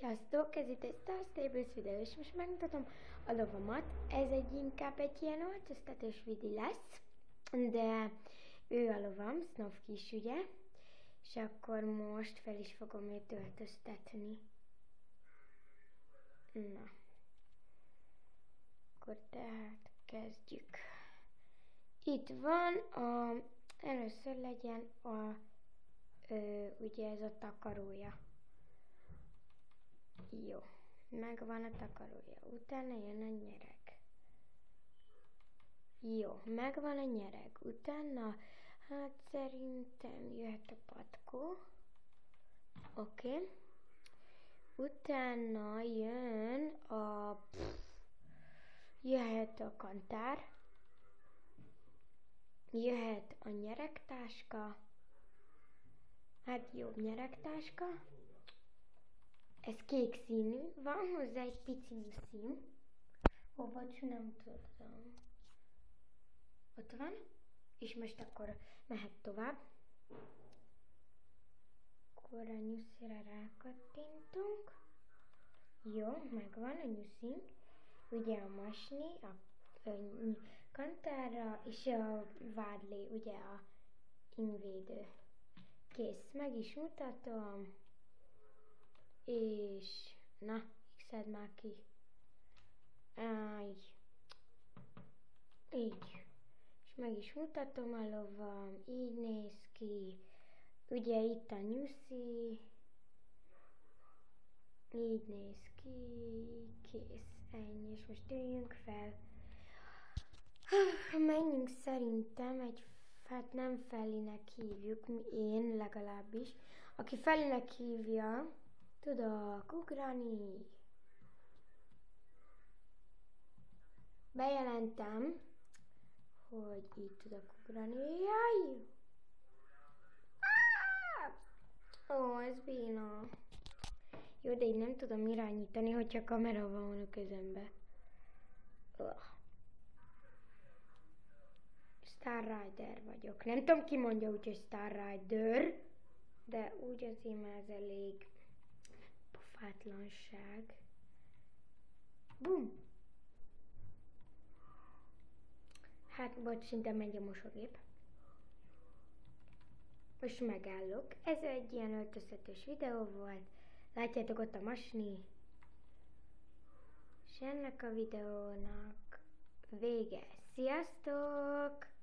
Sziasztok, ez itt egy Star Stables videó, és most megmutatom a lovamat. Ez inkább egy ilyen öltöztetés videó lesz, de ő a lovam, Snofkis, ugye? És akkor most fel is fogom őt öltöztetni. Na. Akkor tehát kezdjük. Itt van először legyen ugye ez a takarója. Jó, megvan a takarója, utána jön a nyereg. Jó, megvan a nyereg, utána, hát szerintem jöhet a patkó. Oké. Utána jön jöhet a kantár. Jöhet a nyeregtáska. Hát jó, nyeregtáska. Ez kék színű, van hozzá egy pici nyuszim. Vagy nem tudom. Ott van. És most akkor mehet tovább. Akkor a nyuszira rákattintunk. Jó, megvan a nyuszim. Ugye a masni, a kantára és a vádlé, ugye a ingvédő. Kész, meg is mutatom. És na, x-ed már ki. Így. És meg is mutatom a lovam, így néz ki. Ugye itt a nyuszi. Így néz ki. Kész, ennyi. És most üljünk fel. Menjünk szerintem hát nem Fellinek hívjuk, én legalábbis. Aki Fellinek hívja, tudok ugrani. Bejelentem, hogy így tudok ugrani. Jaj! Ó, ez béna. Jó, de így nem tudom irányítani, hogyha kamera van a közembe. Star Rider vagyok. Nem tudom, ki mondja úgy, hogy Star Rider, de úgy azért már ez elég pofátlanság. Bum! Hát, bocs, szinte megy a mosógép. Most megállok. Ez egy ilyen öltöztetős videó volt. Látjátok ott a masni. És ennek a videónak vége. Sziasztok!